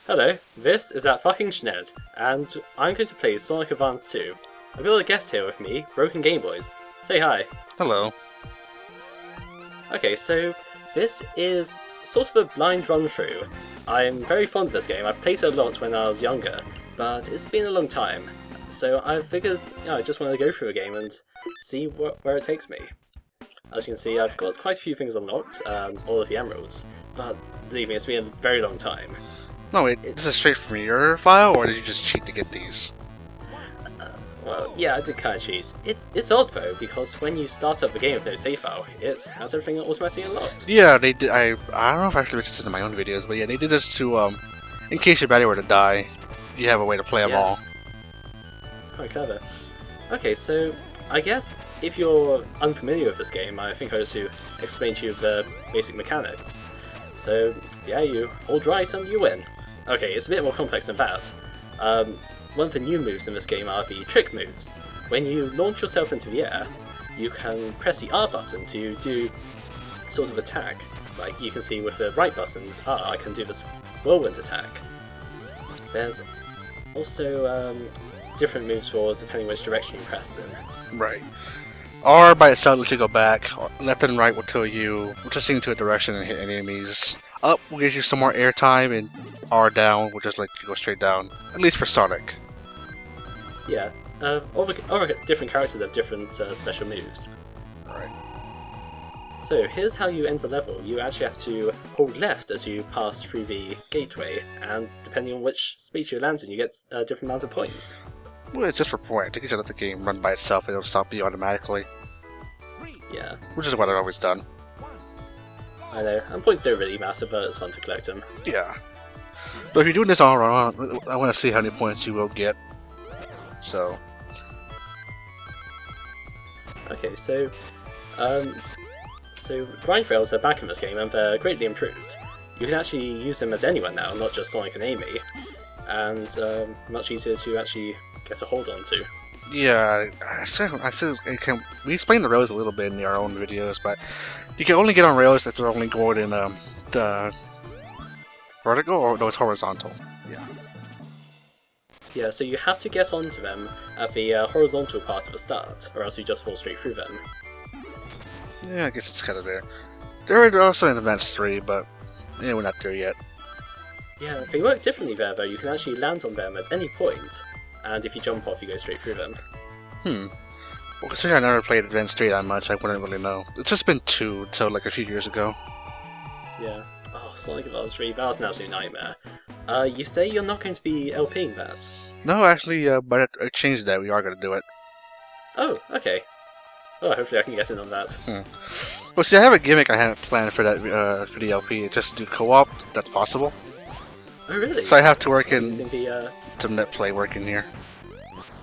Hello, this is That Fucking Sned, and I'm going to play Sonic Advance 2. I've got a guest here with me, Broken Game Boys. Say hi. Hello. Okay, so this is sort of a blind run-through. I'm very fond of this game. I played it a lot when I was younger, but it's been a long time. So I figured, I just want to go through a game and see where it takes me. As you can see, I've got quite a few things unlocked, all of the emeralds, but believe me, it's been a very long time. No, wait, this is straight from your file, or did you just cheat to get these? Well, yeah, I did kind of cheat. It's odd though, because when you start up the game with no save file, it has everything automatically unlocked. Yeah, they did. I don't know if I actually mentioned this in my own videos, but yeah, they did this to in case your battery were to die, you have a way to play them all. It's quite clever. Okay, so I guess if you're unfamiliar with this game, I think I have to explain to you the basic mechanics. So yeah, you hold right and you win. Okay, it's a bit more complex than that. One of the new moves in this game are the trick moves. When you launch yourself into the air, you can press the R button to do sort of attack. Like you can see with the right buttons, I can do this whirlwind attack. There's also different moves for depending which direction you press in. Right. R by itself lets you go back. Left and right will tell you just sing to a direction and hit enemies. Up will give you some more airtime, and R down will just let you go straight down. At least for Sonic. Yeah, all the different characters have different special moves. Right. So here's how you end the level. You actually have to hold left as you pass through the gateway, and depending on which speed you land in, you get a different amount of points. Well, it's just for point. You can just let the game run by itself and it'll stop you automatically. Yeah. Which is what I've always done. I know, and points don't really matter, but it's fun to collect them. Yeah. But if you're doing this all around, I want to see how many points you will get. So. Okay, so grind rails are back in this game and they're greatly improved. You can actually use them as anyone now, not just Sonic and Amy, and much easier to actually get a hold on to. Yeah, we explained the rails a little bit in our own videos, but you can only get on rails that are only going in the vertical, or no, it's horizontal. Yeah. Yeah, so you have to get onto them at the horizontal part of the start, or else you just fall straight through them. Yeah, I guess it's kind of there. They're also in Advance 3, but yeah, we're not there yet. Yeah, they work differently there though. You can actually land on them at any point, and if you jump off, you go straight through them. Well, considering I never played Advance 3 that much, I wouldn't really know. It's just been 2 until like a few years ago. Yeah. Oh, Sonic Advance 3, that was an absolute nightmare. You say you're not going to be LPing that? No, actually, but I changed that. We are going to do it. Oh, okay. Oh, hopefully I can get in on that. Well, see, I have a gimmick I haven't planned for that for the LP. Just do co-op. That's possible. Oh, really? So I have to work in using the some net play work in here.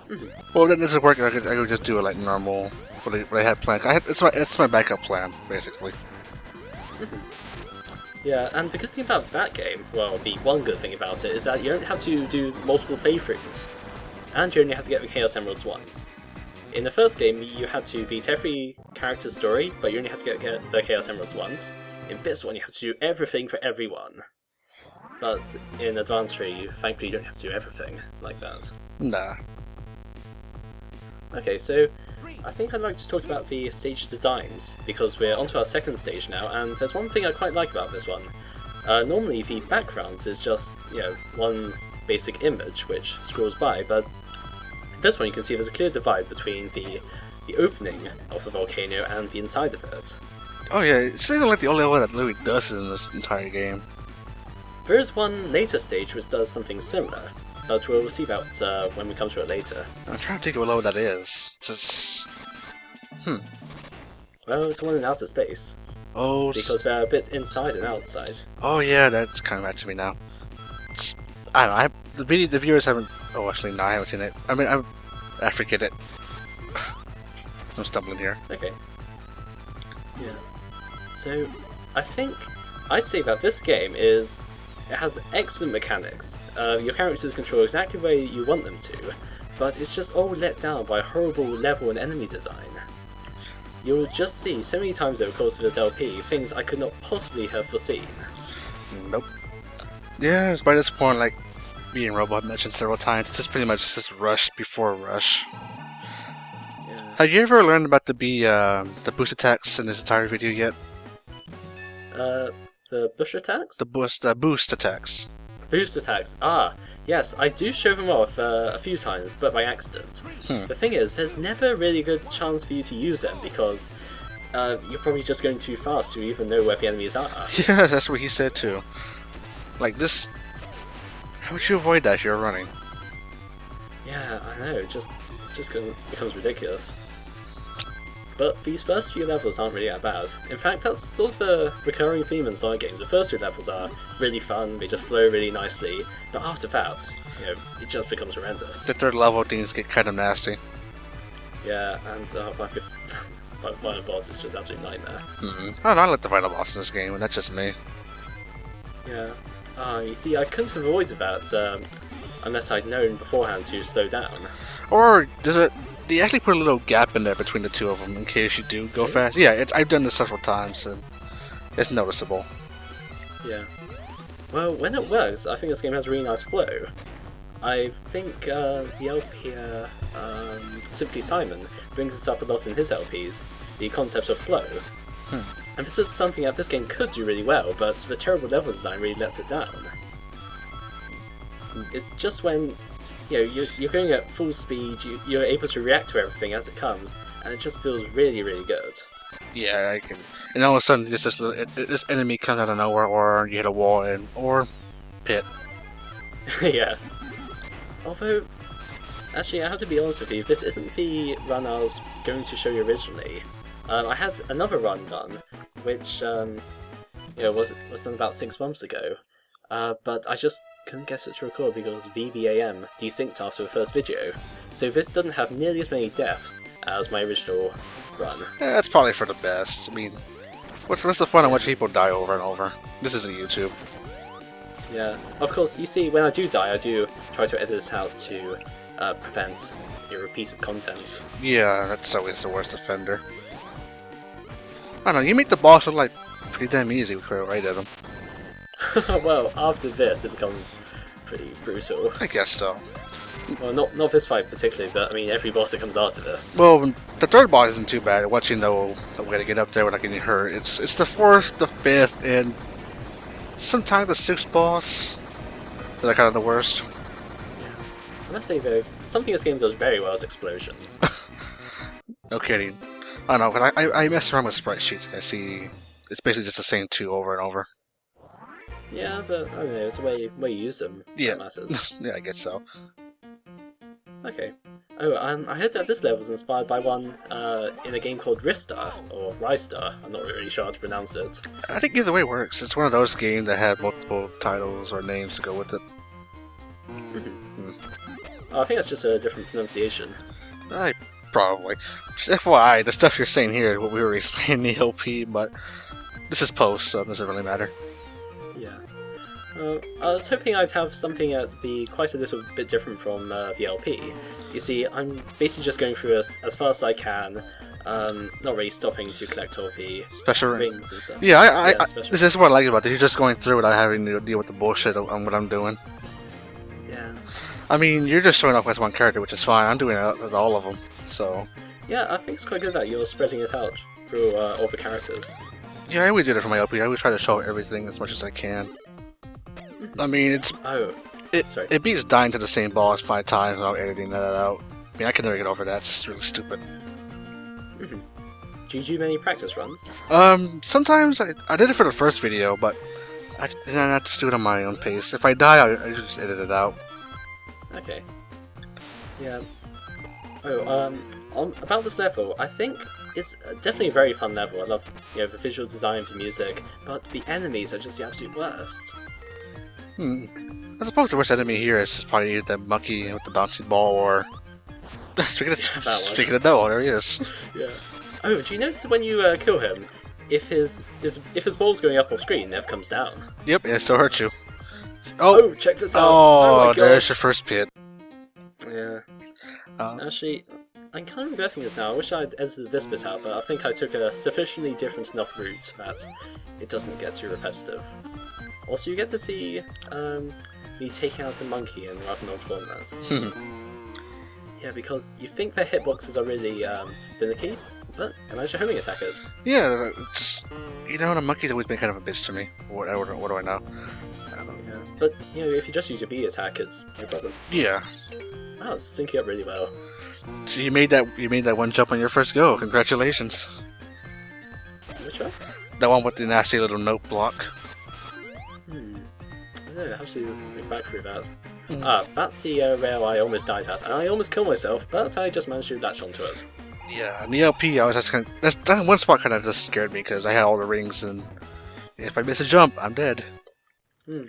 Mhm. Well, that doesn't work. I could just do it like normal. What I had planned. It's my backup plan, basically. Yeah, and the good thing about that game, well, the one good thing about it, is that you don't have to do multiple playthroughs, and you only have to get the Chaos Emeralds once. In the first game, you had to beat every character's story, but you only had to get the Chaos Emeralds once. In this one, you have to do everything for everyone. But in Advance 3, thankfully you don't have to do everything like that. Nah. Okay, so I think I'd like to talk about the stage designs, because we're onto our second stage now, and there's one thing I quite like about this one. Normally the backgrounds is just, one basic image which scrolls by, but this one you can see there's a clear divide between the opening of the volcano and the inside of it. Oh yeah, it's not like the only one that Louis does in this entire game. There is one later stage which does something similar, but we'll see that when we come to it later. I'm trying to think of what that is. Just... Well, it's one in outer space, Oh, because they're a bit inside and outside. oh yeah, that's kind of back to me now. I don't know. The viewers haven't. Oh, actually, no, I haven't seen it. I mean, I forget it. I'm stumbling here. Okay. Yeah. So, I think I'd say that this game it has excellent mechanics. Your characters control exactly the way you want them to, but it's just all let down by horrible level and enemy design. You'll just see so many times over the course of this LP things I could not possibly have foreseen. Nope. Yeah, by this point, like being Robot mentioned several times, it's just pretty much just rush before rush. Yeah. Have you ever learned about the boost attacks in this entire video yet? The bush attacks? The boost attacks. Boost attacks. Ah, yes, I do show them off a few times, but by accident. The thing is, there's never really a good chance for you to use them because you're probably just going too fast to even know where the enemies are. Yeah, that's what he said too. Like this, how would you avoid that if you're running? Yeah, I know, it just becomes ridiculous. But these first few levels aren't really that bad. In fact, that's sort of the recurring theme in Sonic games. The first two levels are really fun, they just flow really nicely, but after that, you know, it just becomes horrendous. The third level things get kind of nasty. Yeah, and by the final boss, it's just absolute nightmare. I like the final boss in this game, and that's just me. Yeah. You see, I couldn't have avoided that unless I'd known beforehand to slow down. Or do you actually put a little gap in there between the two of them in case you do go fast? Yeah, I've done this several times, and it's noticeable. Yeah. Well, when it works, I think this game has a really nice flow. I think the LP, Simply Simon, brings this up a lot in his LPs, the concept of flow. And this is something that this game could do really well, but the terrible level design really lets it down. It's just when you're going at full speed, you're able to react to everything as it comes, and it just feels really, really good. Yeah, I can. And all of a sudden, this enemy comes out of nowhere, or you hit a wall, or pit. Yeah. Although, actually, I have to be honest with you, this isn't the run I was going to show you originally. I had another run done, which was done about 6 months ago, but I just couldn't get it to record because VBAM desynced after the first video, so this doesn't have nearly as many deaths as my original run. Yeah, that's probably for the best. I mean, what's the fun of watching people die over and over? This isn't YouTube. Yeah, of course, you see, when I do die, I do try to edit this out to prevent repeated content. Yeah, that's always the worst offender. I don't know, you make the boss look like pretty damn easy if you're right at him. Well, after this, it becomes pretty brutal. I guess so. Well, not this fight particularly, but I mean every boss that comes after this. Well, the third boss isn't too bad. Once you know the way to get up there without getting hurt, it's the fourth, the fifth, and sometimes the sixth boss that are kind of the worst. Yeah. I must say though, something this game does very well is explosions. No kidding. I don't know, but I mess around with sprite sheets and I see it's basically just the same two over and over. Yeah, but I don't know, it's the way you use them that matters. Yeah, I guess so. Okay. Oh, I heard that this level is inspired by one in a game called Ristar, or Rystar, I'm not really sure how to pronounce it. I think either way works. It's one of those games that had multiple titles or names to go with it. Oh, I think that's just a different pronunciation. Probably. Just FYI, the stuff you're saying here is what we were explaining in the LP, but this is post, so it doesn't really matter. Yeah. I was hoping I'd have something that'd be quite a little bit different from the LP. You see, I'm basically just going through as fast as I can, not really stopping to collect all the Special rings and stuff. Yeah, this is what I like about it. You're just going through without having to deal with the bullshit on what I'm doing. Yeah. I mean, you're just showing off as one character, which is fine. I'm doing it with all of them, so... Yeah, I think it's quite good that you're spreading it out through all the characters. Yeah, I always do that for my LP. I always try to show everything as much as I can. I mean, it beats dying to the same boss 5 times without editing that out. I mean, I can never get over that. It's really stupid. Do you do many practice runs? Sometimes I did it for the first video, but I just do it on my own pace. If I die, I just edit it out. Okay. Yeah. Oh, about this level, I think it's definitely a very fun level. I love, the visual design, the music, but the enemies are just the absolute worst. I suppose the worst enemy here is just probably the monkey with the bouncy ball, or... Speaking of Noah, there he is. Yeah. Oh, do you notice when you kill him, if his ball's going up off screen, it never comes down? Yep, it still hurts you. Oh, check this out! Oh, my there's your first pit. Yeah. Actually, I'm kind of regretting this now. I wish I'd edited this bit out, but I think I took a sufficiently different enough route that it doesn't get too repetitive. Also, you get to see me taking out a monkey in rather odd format. Yeah, because you think their hitboxes are really finicky, but imagine homing attackers. Yeah, it's, you know, the monkey's always been kind of a bitch to me. What do I know? Yeah. But, you know, if you just use your B attack, it's no problem. Yeah. Wow, it's syncing up really well. So you made that one jump on your first go. Congratulations. Which one? That one with the nasty little note block. I don't know, how to look back through that. That's the rail I almost died at, and I almost killed myself, but I just managed to latch onto it. Yeah, in the LP, I was just kind of, that one spot kind of just scared me because I had all the rings, and if I miss a jump, I'm dead. Do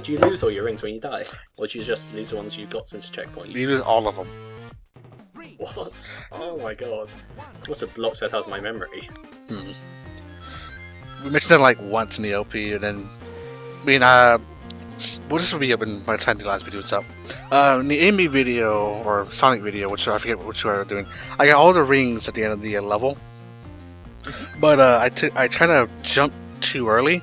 you lose all your rings when you die, or do you just lose the ones you got since a checkpoint? You lose all of them. What? Oh my god! I must have blocked that out of my memory. We mentioned that like once in the LP, and then well, this will be up by the time the last video is up. In the Amy video or Sonic video, which I forget which one I'm doing, I got all the rings at the end of the level, but I kind of jumped too early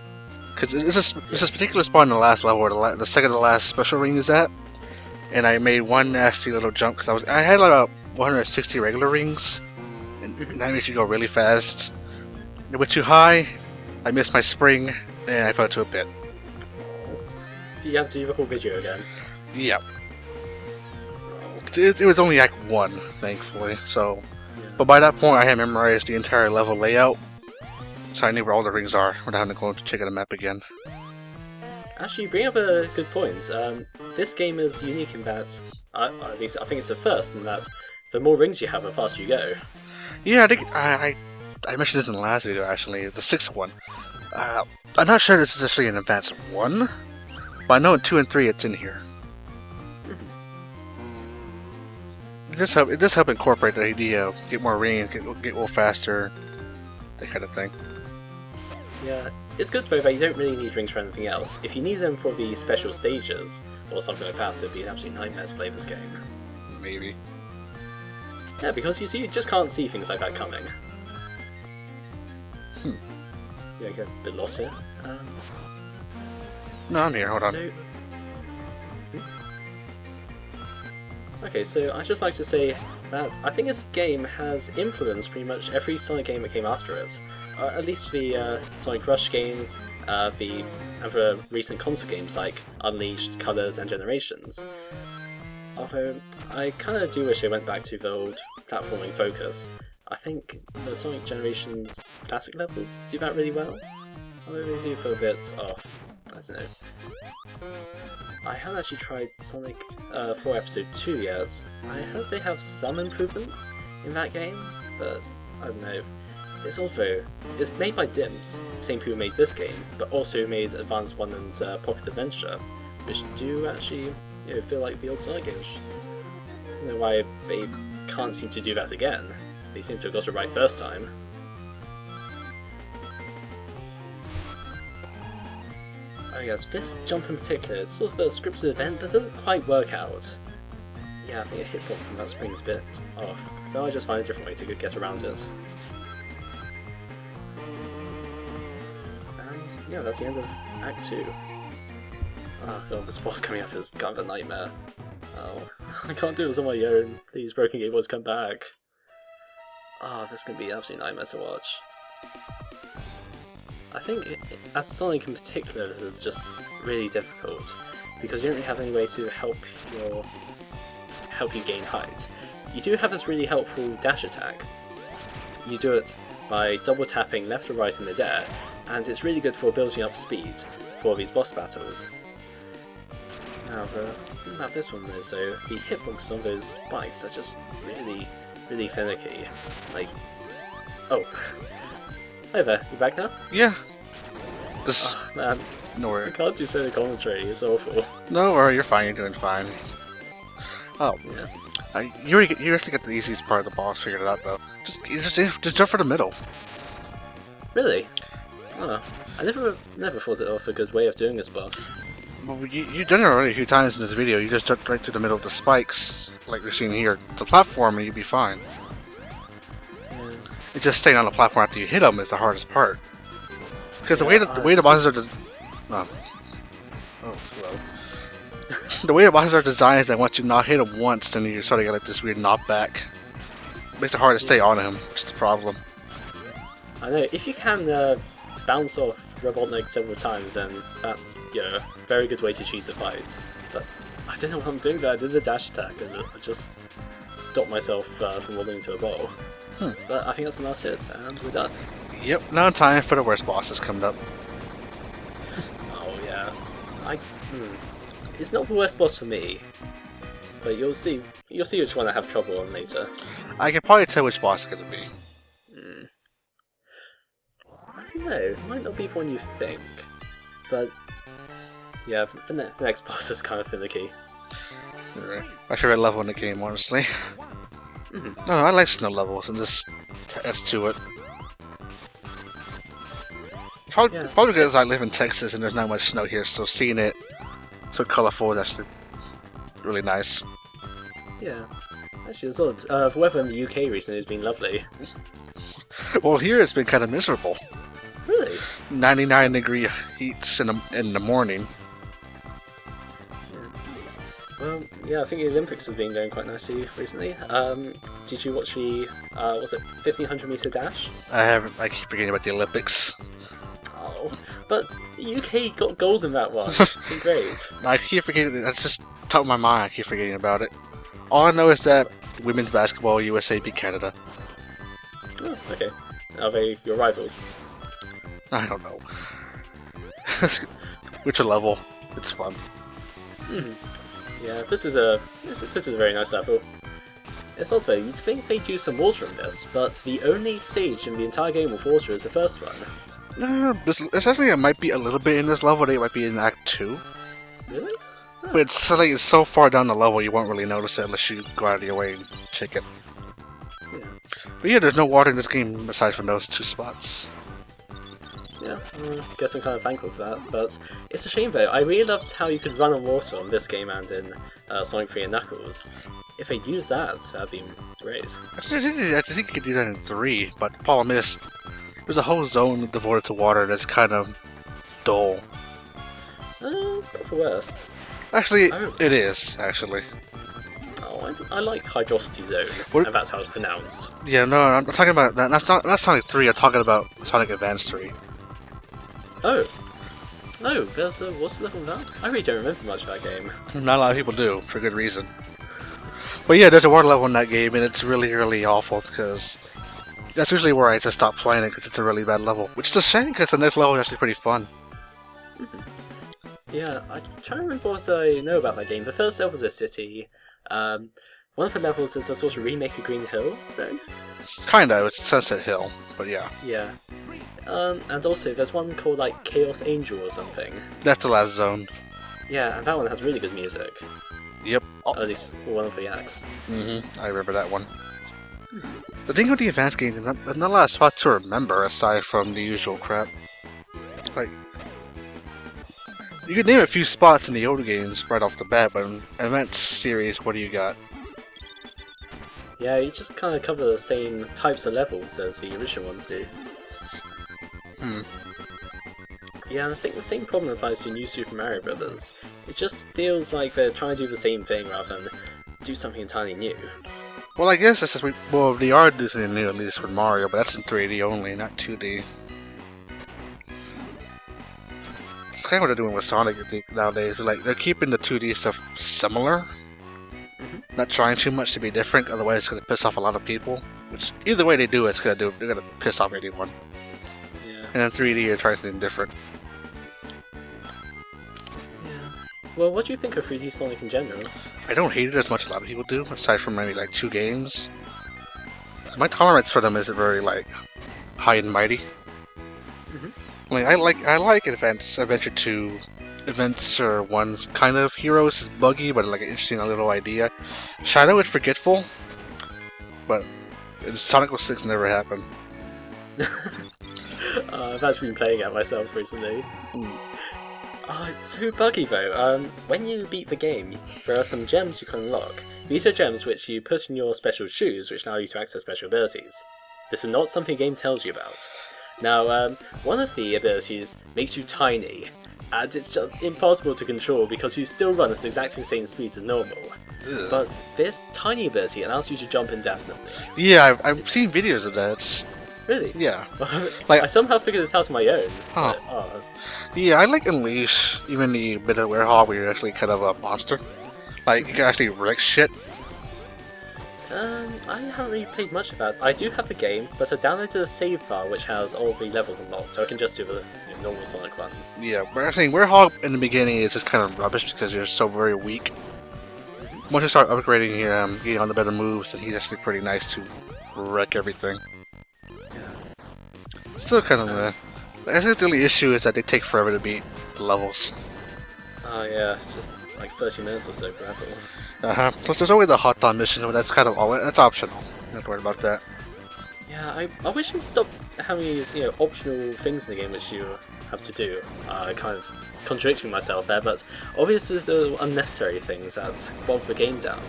because there's this particular spot in the last level where the second to last special ring is at, and I made one nasty little jump because I had like about 160 regular rings, and that makes you go really fast. It went too high. I missed my spring, and I fell into a pit. Do you have to do the whole video again? Yeah. It was only Act 1, thankfully, so... Yeah. But by that point, I had memorized the entire level layout, so I knew where all the rings are without having to go to check out the map again. Actually, you bring up a good point. This game is unique in that, at least I think it's the first, in that the more rings you have, the faster you go. Yeah, I think I mentioned this in the last video, actually, the 6th one. I'm not sure this is actually an Advanced 1, but I know in 2 and 3 it's in here. It does help incorporate the idea of get more rings, get a little faster, that kind of thing. Yeah, it's good though that you don't really need rings for anything else. If you need them for the special stages, or something like that, it would be an absolute nightmare to play this game. Maybe. Yeah, because you just can't see things like that coming. Yeah, I get a bit lost here. No, I'm here, hold on. Okay, so I'd just like to say that I think this game has influenced pretty much every Sonic game that came after it. At least the Sonic Rush games, and the recent console games like Unleashed, Colors, and Generations. Although, I kind of do wish they went back to the old platforming focus. I think the Sonic Generations classic levels do that really well, although they do feel a bit off. I don't know. I haven't actually tried Sonic 4 Episode 2 yet. I heard they have some improvements in that game, but I don't know. It's made by Dims, same people who made this game, but also made Advance 1 and Pocket Adventure, which do actually feel like the old Sonic games. I don't know why they can't seem to do that again. They seem to have got it right first time. I guess this jump in particular is sort of a scripted event that doesn't quite work out. Yeah, I think a hitbox on that spring's a bit off, so I just find a different way to get around it. And yeah, that's the end of Act 2. Oh god, this boss coming up is kind of a nightmare. Oh, I can't do this on my own. Please, Broken Game Boys, come back. Ah, this is going to be an absolute nightmare to watch. I think, as Sonic in particular, this is just really difficult, because you don't really have any way to help you gain height. You do have this really helpful dash attack. You do it by double tapping left or right in midair, and it's really good for building up speed for these boss battles. Now, the thing about this one is, though, the hitbox on those spikes are just really, really finicky. Like, oh. Hi there, you back now? Yeah. This. Oh, man. No I worry. can't do Sonic commentary, it's awful. No worry, you're fine. You're doing fine. Oh, Yeah. you actually got the easiest part of the boss figured out though. Just jump for the middle. Really? Oh, I never thought it off a good way of doing this boss. Well, you've done it already a few times in this video. You just jumped right through the middle of the spikes, like you're seeing here. The platform, and you'd be fine. Yeah. It's just staying on the platform after you hit them is the hardest part. Because the way the bosses are Oh, hello. The way the bosses are designed is that once you not hit him once, then you sort of get like this weird knockback. Makes it hard to stay on him, which is the problem. I know, if you can bounce off Robotnik several times, then that's, a very good way to choose a fight. But I don't know what I'm doing there. I did the dash attack and I just stopped myself from wobbling into a ball. But I think that's the last hit, and we're done. Yep, now time for the worst bosses coming up. Oh yeah, it's not the worst boss for me, but you'll see which one I have trouble on later. I can probably tell which boss it's gonna be. I don't know, it might not be the one you think, but yeah, the next boss is kind of finicky. My favorite level in the game, honestly. No, I like snow levels, and this adds to it. It's probably because I live in Texas and there's not much snow here, so seeing it so colorful is actually really nice. Yeah, actually, it's odd. The weather in the UK recently has been lovely. Well, here it's been kind of miserable. Really? 99-degree heats in the morning. Well, yeah, I think the Olympics has been going quite nicely recently. Did you watch the, was it 1500 meter dash? I keep forgetting about the Olympics. Oh, but the UK got goals in that one. It's been great. I keep forgetting, that's just top of my mind, I keep forgetting about it. All I know is that women's basketball USA beat Canada. Oh, okay. Are they your rivals? I don't know. Which level? It's fun. Yeah, this is a very nice level. It's odd though, you'd think they'd use some water in this, but the only stage in the entire game with water is the first one. Essentially, it might be a little bit in this level. It might be in Act 2. Really? Oh. But it's so far down the level you won't really notice it unless you go out of your way and check it. Yeah. But yeah, there's no water in this game aside from those two spots. Yeah, I guess I'm kind of thankful for that, but it's a shame though. I really loved how you could run on water on this game and in Sonic 3 and Knuckles. If they'd used that, that'd be great. I think you could do that in 3, but the problem is there's a whole zone devoted to water that's kind of dull. It's not the worst. Actually, it is, actually. Oh, I like Hydrosity Zone, and that's how it's pronounced. Yeah, no, I'm talking about that. That's Sonic 3, I'm talking about Sonic Advance 3. Oh. No, what's the level of that? I really don't remember much of that game. Not a lot of people do, for good reason. But yeah, there's a water level in that game, and it's really, really awful, because that's usually where I just stop playing it, because it's a really bad level. Which is a shame, because the next level is actually pretty fun. Yeah, I'm trying to remember what I know about that game. The first level is a city. One of the levels is a sort of remake of Green Hill zone. It's Sunset Hill, but yeah. Yeah. And also there's one called like Chaos Angel or something. That's the last zone. Yeah, and that one has really good music. Yep. At least for one of the acts. I remember that one. The thing with the advanced games, there's not a lot of spots to remember aside from the usual crap. Like, you could name a few spots in the older games right off the bat, but in Advanced series, what do you got? Yeah, you just kind of cover the same types of levels as the original ones do. Yeah, and I think the same problem applies to New Super Mario Bros. It just feels like they're trying to do the same thing rather than do something entirely new. Well, I guess that's just they are doing something new, at least with Mario, but that's in 3D only, not 2D. It's kind of what they're doing with Sonic, I think, nowadays. Like, they're keeping the 2D stuff similar, not trying too much to be different, otherwise it's going to piss off a lot of people. Which, either way they do it, they're going to piss off anyone. Yeah. And then 3D, they're trying something different. Well, what do you think of 3D Sonic in general? I don't hate it as much as a lot of people do, aside from maybe like 2 games. My tolerance for them isn't very like high and mighty. Like I like Adventure 2, Adventure 1's kind of heroes is buggy, but like an interesting little idea. Shadow is forgetful, but Sonic 06 never happened. I've actually been playing it myself recently. Oh, it's so buggy though. When you beat the game, there are some gems you can unlock. These are gems which you put in your special shoes, which allow you to access special abilities. This is not something the game tells you about. Now, one of the abilities makes you tiny, and it's just impossible to control because you still run at exactly the same speed as normal. Ugh. But this tiny ability allows you to jump indefinitely. Yeah, I've seen videos of that. Really? Yeah. I somehow figured this out on my own. Huh. But, Yeah, I like Unleash, even the bit of Werehog where you're actually kind of a monster. Like, you can actually wreck shit. I haven't really played much of that. I do have the game, but I downloaded a save file which has all the levels unlocked, so I can just do the normal Sonic ones. Yeah, but I think Werehog in the beginning is just kind of rubbish because you're so very weak. Once you start upgrading, getting on the better moves, and he's actually pretty nice to wreck everything. Still kind of I think the only issue is that they take forever to beat the levels. Oh yeah, it's just like 30 minutes or so per level. Plus there's always the hot dog mission, but that's kind of that's optional. Not worried about that. Yeah, I wish we stopped having these, optional things in the game which you have to do. Kind of contradicting myself there, but obviously the unnecessary things that bog the game down.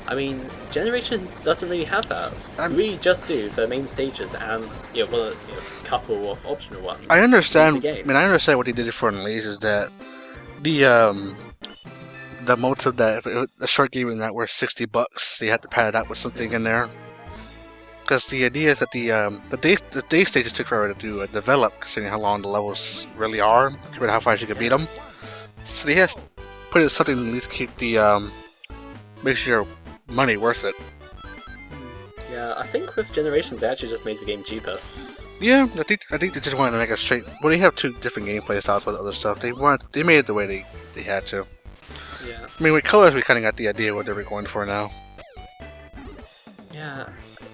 I mean, Generation doesn't really have that. You really just do the main stages and a couple of optional ones. I understand. I mean, I understand what they did for Unleash is that the modes of that a short game in that were $60, so you had to pad it out with something in there. Because the idea is that the day stages took forever to develop, considering how long the levels really are, compared to how fast you can beat them. So they have to put in something to at least keep the make sure your money worth it. Yeah, I think with Generations they actually just made the game cheaper. Yeah, I think they just wanted to make it straight. Well, they have two different gameplay styles with other stuff. They made it the way they had to. Yeah. I mean, with Colors, we kind of got the idea what they were going for now. Yeah,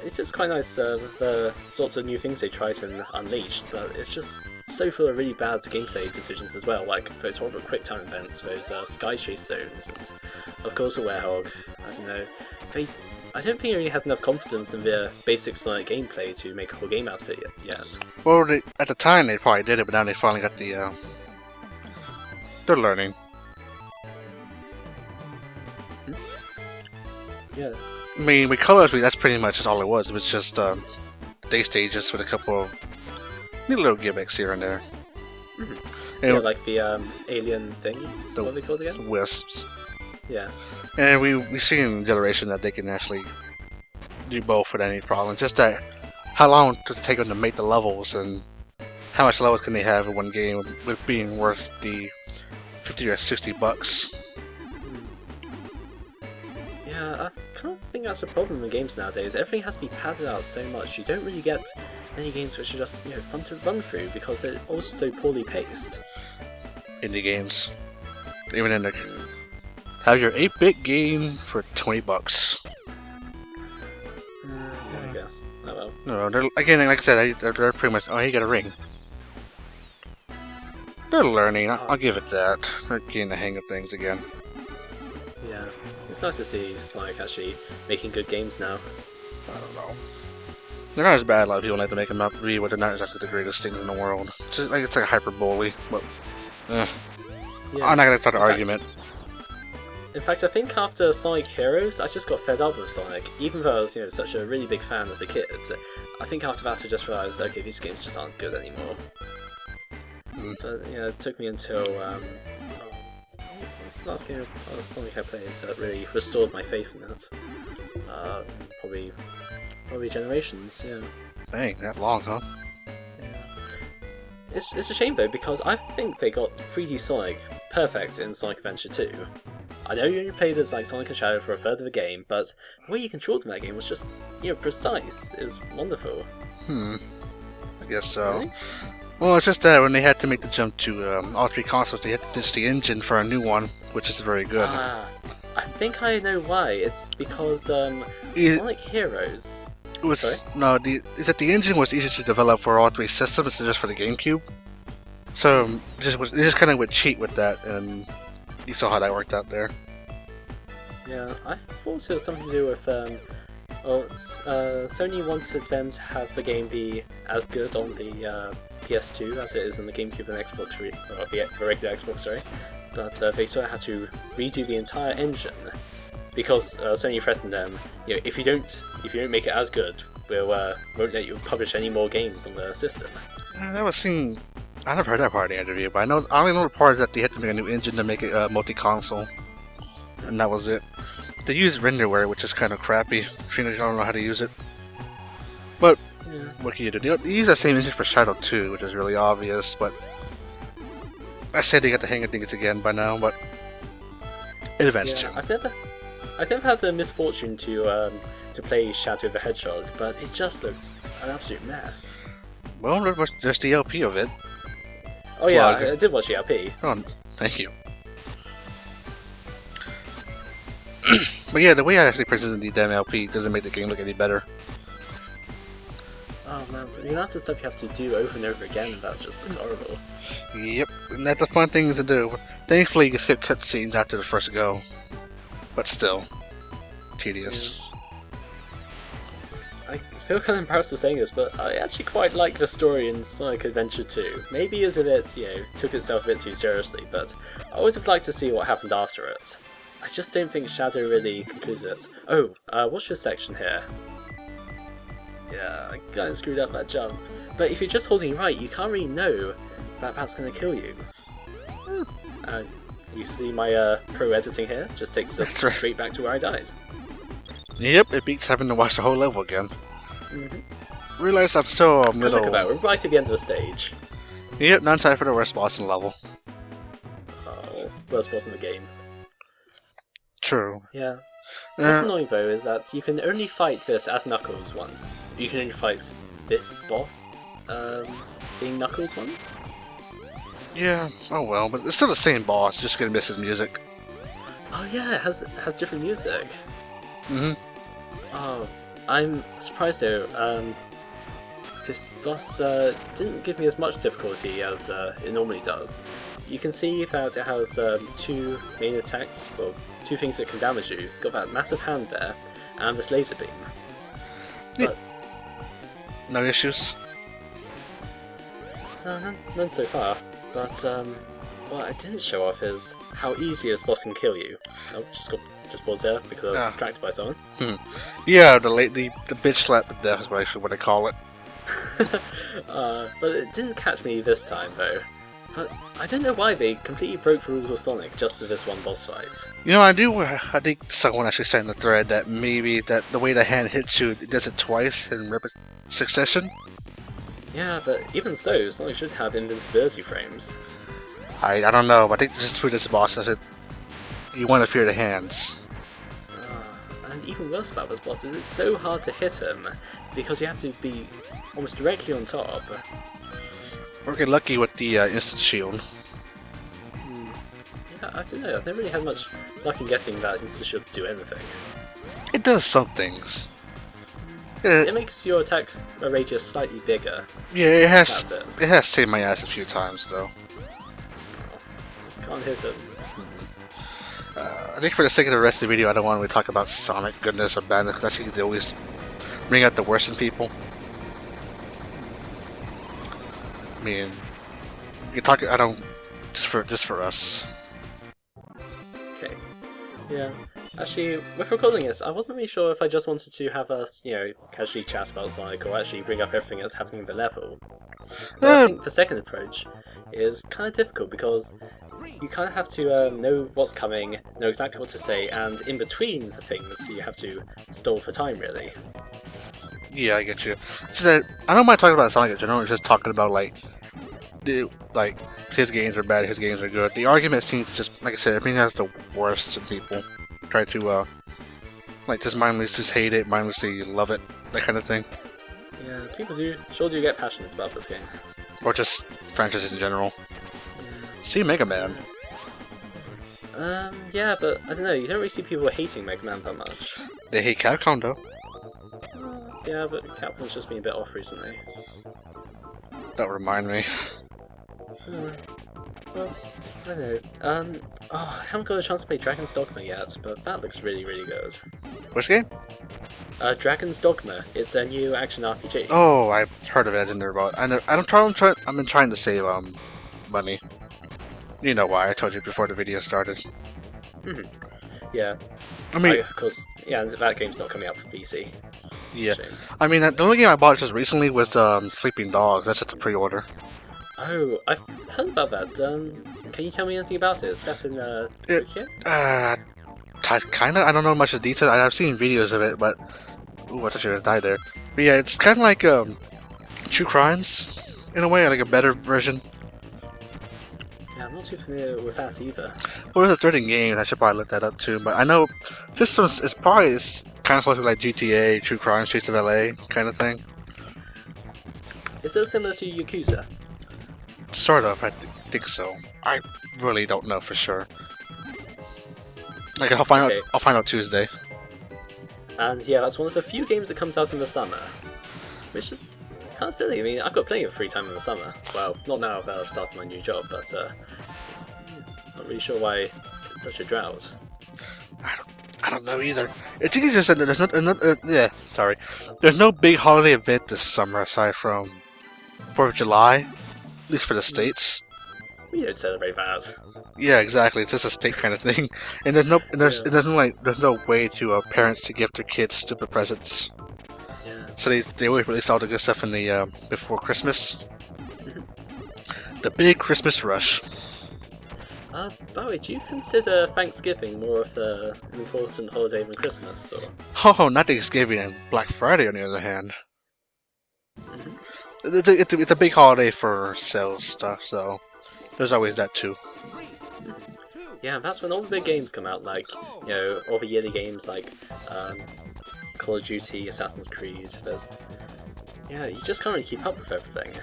it's just quite nice, the sorts of new things they tried in Unleashed, but it's just so full of really bad gameplay decisions as well, like those horrible quick time events, those sky chase zones, and of course the Werehog. As you know, I don't think they really had enough confidence in their basic Sonic gameplay to make a whole game out of it yet. Well, at the time they probably did it, but now they finally got the they're learning. Yeah. I mean, with Colors, that's pretty much just all it was. It was just day stages with a couple of neat little gimmicks here and there. Mm-hmm. Yeah, like the alien things. What are they called again? Wisps. Yeah. And we see in Generation that they can actually do both without any problem. Just that how long does it take them to make the levels, and how much levels can they have in one game with being worth the $50 or $60? Yeah, I kind of think that's a problem in games nowadays. Everything has to be padded out so much. You don't really get many games which are just fun to run through because they're also so poorly paced. Indie games, even in the have your 8-bit game for $20. Yeah, I guess. Oh well. No, they're, again, like I said, they're pretty much. Oh, you got a ring. They're learning. I'll give it that. They're getting the hang of things again. Yeah, it's nice to see Sonic actually making good games now. I don't know. They're not as bad. A lot of people like to make them out to be, but they're not exactly the greatest things in the world. It's like a hyperbole, but Yeah. I'm not gonna start an argument. In fact, I think after Sonic Heroes, I just got fed up with Sonic. Even though I was, such a really big fan as a kid, I think after that I just realised, okay, these games just aren't good anymore. But it took me until what was the last game of Sonic I played that really restored my faith in that? Probably Generations. Yeah. Dang, that long, huh? Yeah. It's a shame though because I think they got 3D Sonic perfect in Sonic Adventure 2. I know you only played as Sonic and Shadow for a third of the game, but the way you controlled in that game was just, precise. It was wonderful. I guess so. Really? Well, it's just that when they had to make the jump to all three consoles, they had to ditch the engine for a new one, which is very good. I think I know why. It's because Sonic Heroes. It was Sorry? no, is that the engine was easier to develop for all three systems instead of just for the GameCube. So it just kind of would cheat with that, and you saw how that worked out there. Yeah, I thought it was something to do with Sony wanted them to have the game be as good on the PS2 as it is on the GameCube and Xbox, or the regular Xbox, sorry. But they sort of had to redo the entire engine because Sony threatened them. If you don't make it as good, we'll won't let you publish any more games on the system. That was seen I never heard that part of the interview, but I only know the part that they had to make a new engine to make it multi-console, and that was it. They used renderware, which is kind of crappy. If you don't know how to use it, but Yeah. what can you do? They use that same engine for Shadow 2, which is really obvious. But I said they got the hang of things again by now, but it advanced too. I've never had the misfortune to play Shadow the Hedgehog, but it just looks an absolute mess. Well, there's the LP of it. Oh yeah, Plug. I did watch the LP. Oh, thank you. But yeah, the way I actually presented the damn LP doesn't make the game look any better. Oh man, but the amount of stuff you have to do over and over again, that just looks horrible. Yep, and that's a fun thing to do. Thankfully, you can skip cutscenes after the first go. But still, tedious. I feel kind of embarrassed to saying this, but I actually quite like the story in Sonic Adventure 2. Maybe as a bit, took itself a bit too seriously, but I always would like to see what happened after it. I just don't think Shadow really concluded it. Oh, watch this section here. Yeah, I kind of screwed up that jump. But if you're just holding right, you can't really know that that's going to kill you. You see my pro editing here? Just takes us straight back to where I died. Yep, it beats having to watch the whole level again. Realize I'm so Look at that, we're right at the end of the stage. Yep, not time for the worst boss in the level. Oh, worst boss in the game. True. Yeah. What's annoying though is that you can only fight this as Knuckles once. You can only fight this boss, being Knuckles once. Yeah, oh well, but it's still the same boss, just gonna miss his music. Oh yeah, it has different music. Mm-hmm. Oh, I'm surprised though. This boss didn't give me as much difficulty as it normally does. You can see that it has two main attacks, well, two things that can damage you. Got that massive hand there, and this laser beam. But no issues? none so far. But what I didn't show off is how easy this boss can kill you. Oh, just pause there because I was distracted by someone. Yeah, the bitch slap to death is actually what I call it. But it didn't catch me this time though. But I don't know why they completely broke the rules of Sonic just for this one boss fight. You know, I think someone actually said in the thread that maybe that the way the hand hits you, it does it twice in rapid succession. Yeah, but even so, Sonic should have invincibility frames. I don't know, but I think just who this boss does it. You want to fear the hands. And even worse about this boss is it's so hard to hit him because you have to be almost directly on top. Or get lucky with the instant shield. Yeah, I don't know. I've never really had much luck in getting that instant shield to do anything. It does some things. It makes your attack radius slightly bigger. Yeah, it has. That's it. It has saved my ass a few times though. Just can't hit him. I think for the sake of the rest of the video, I don't want to really talk about Sonic goodness or badness, because I think they always bring out the worst in people. I mean, you talk. I don't. Just for us. Okay. Yeah. Actually, with recording this, I wasn't really sure if I just wanted to have us, casually chat about Sonic, or actually bring up everything that's happening in the level. But I think the second approach is kind of difficult because you kind of have to know what's coming, know exactly what to say, and in between the things, you have to stall for time, really. Yeah, I get you. So I don't mind talking about Sonic in general. It's just talking about his games are bad, his games are good. The argument seems to just, like I said, everything has the worst in people. Try to just mindlessly hate it, mindlessly love it, that kind of thing. Yeah, people do get passionate about this game. Or just franchises in general. See Mega Man. Yeah, but I don't know, you don't really see people hating Mega Man that much. They hate Capcom though. Yeah, but Capcom's just been a bit off recently. Don't remind me. Well, I don't know. I haven't got a chance to play Dragon's Dogma yet, but that looks really, really good. Which game? Dragon's Dogma. It's a new action RPG. Oh, I've heard of it. I didn't know about it. I've been trying to save money. You know why? I told you before the video started. Yeah. I mean, of course. Yeah, that game's not coming out for PC. Yeah. I mean, the only game I bought just recently was Sleeping Dogs. That's just a pre-order. Oh, I've heard about that. Can you tell me anything about it? It's set in Tokyo? Kinda. I don't know much of the details. I've seen videos of it, but ooh, I thought you were gonna die there. But yeah, it's kind of like True Crimes in a way, like a better version. Yeah, I'm not too familiar with that either. Well, there's a 13 games. I should probably look that up too. But I know just some, it's kind of close to like GTA, True Crime, Streets of LA kind of thing. Is it similar to Yakuza? Sort of, I think so. I really don't know for sure. Like I'll find Okay. out. I'll find out Tuesday. And yeah, that's one of the few games that comes out in the summer, which is kind of silly. I mean, I've got plenty of free time in the summer. Well, not now that I've started my new job, but not really sure why it's such a drought. I don't know either. I think it's just that there's not. There's no big holiday event this summer aside from 4th of July, at least for the states. We don't celebrate that. Yeah, exactly. It's just a state kind of thing, and there's no way to parents to gift their kids stupid presents. Yeah. So they always release all the good stuff in the before Christmas. The big Christmas rush. By the way, do you consider Thanksgiving more of an important holiday than Christmas? Or? Oh, not Thanksgiving and Black Friday on the other hand. It's a big holiday for sales stuff, so there's always that too. Yeah, that's when all the big games come out, like, you know, all the yearly games like Call of Duty, Assassin's Creed. Yeah, you just can't really keep up with everything.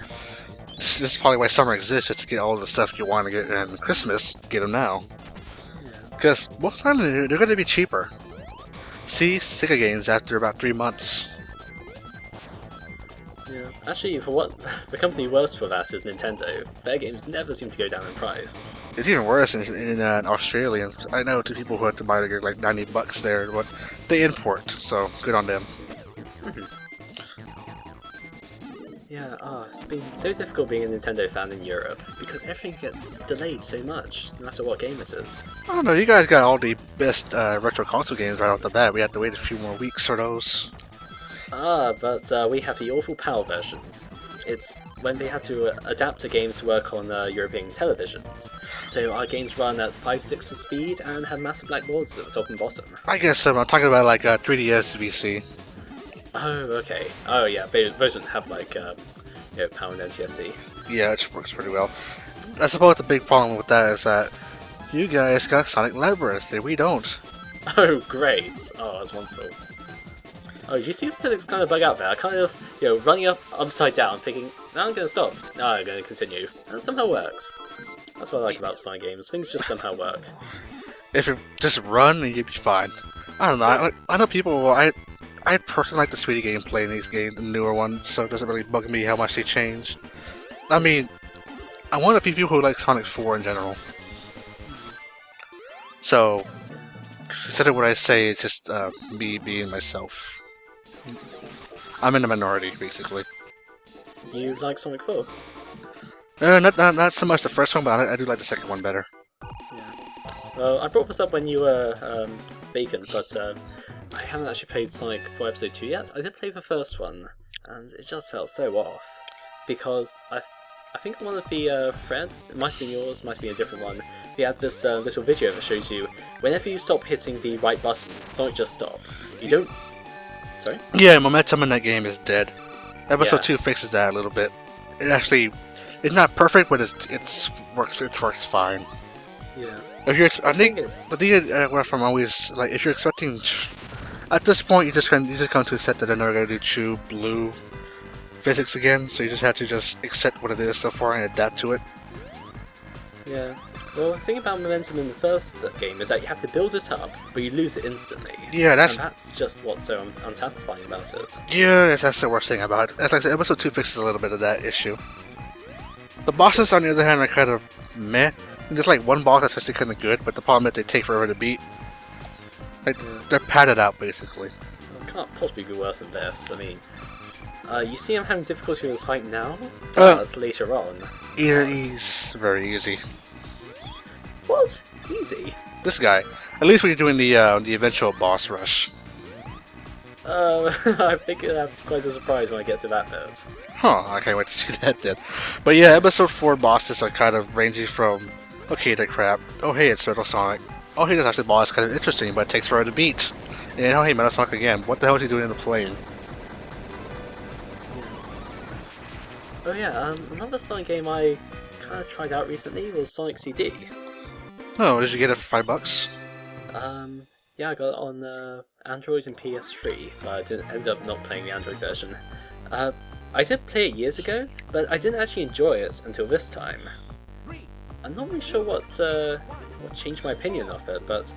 This is probably why summer exists, just to get all the stuff you want to get, and Christmas, get them now. Because most of the time they're going to be cheaper. See Sega games after about 3 months. Yeah, actually, for what the company worst for that is Nintendo. Their games never seem to go down in price. It's even worse in Australia. I know two people who had to buy like $90 there, but they import, so good on them. Yeah, it's been so difficult being a Nintendo fan in Europe, because everything gets delayed so much, no matter what game it is. I don't know, you guys got all the best retro console games right off the bat. We have to wait a few more weeks for those. But we have the awful PAL versions. It's when they had to adapt a game to work on European televisions. So our games run at 5/6 speed and have massive black borders at the top and bottom. I guess I'm talking about like 3DS VC. Oh, okay. Oh, yeah, those don't have like, PAL and NTSC. Yeah, it works pretty well. I suppose the big problem with that is that you guys got Sonic Labyrinth, and we don't. Oh, great. Oh, that's wonderful. Oh, did you see the physics kind of bug out there? I kind of, running up upside down, thinking, no, I'm going to stop. No, I'm going to continue. And it somehow works. That's what I like about Sonic games. Things just somehow work. If you just run, you'd be fine. I don't know. I know people. I personally like the 3D gameplay in these games, the newer ones, so it doesn't really bug me how much they change. I mean, I'm one of the few people who like Sonic 4 in general. So, consider what I say, it's just me being myself. I'm in the minority, basically. You like Sonic 4? Not so much the first one, but I do like the second one better. Yeah. Well, I brought this up when you were vacant, but I haven't actually played Sonic 4 Episode 2 yet. I did play the first one, and it just felt so off. Because I think one of the threads, it might have been yours, might have been a different one, they had this little video that shows you, whenever you stop hitting the right button, Sonic just stops. You don't... Sorry? Yeah, momentum in that game is dead. Episode 2 Yeah. fixes that a little bit. It actually... It's not perfect, but it works fine. Yeah. If you're, I think it's... what I'm always like, if you're expecting, at this point you just come to accept that they're never gonna do true blue physics again. So you just have to just accept what it is so far and adapt to it. Yeah. Well, the thing about momentum in the first game is that you have to build it up, but you lose it instantly. Yeah, And that's just what's so unsatisfying about it. yeah, that's the worst thing about it. As I said, episode 2 fixes a little bit of that issue. The bosses, on the other hand, are kind of meh. There's like one boss that's actually kind of good, but the problem is they take forever to beat. Like, they're padded out, basically. It can't possibly be worse than this. I mean, you see I'm having difficulty with this fight now? That's later on. Yeah, he's very easy. What? Easy? This guy. At least when you're doing the eventual boss rush. I think it'll have quite a surprise when I get to that bit. Huh, I can't wait to see that then. But yeah, episode 4 bosses are kind of ranging from, okay, that crap. Oh hey, it's Metal Sonic. Oh hey, this actually boss kind of interesting, but it takes forever to beat. And oh hey, Metal Sonic again. What the hell is he doing in the plane? Oh yeah, another Sonic game I kind of tried out recently was Sonic CD. Oh, did you get it for $5? Yeah, I got it on Android and PS3, but I didn't end up not playing the Android version. I did play it years ago, but I didn't actually enjoy it until this time. I'm not really sure what changed my opinion of it, but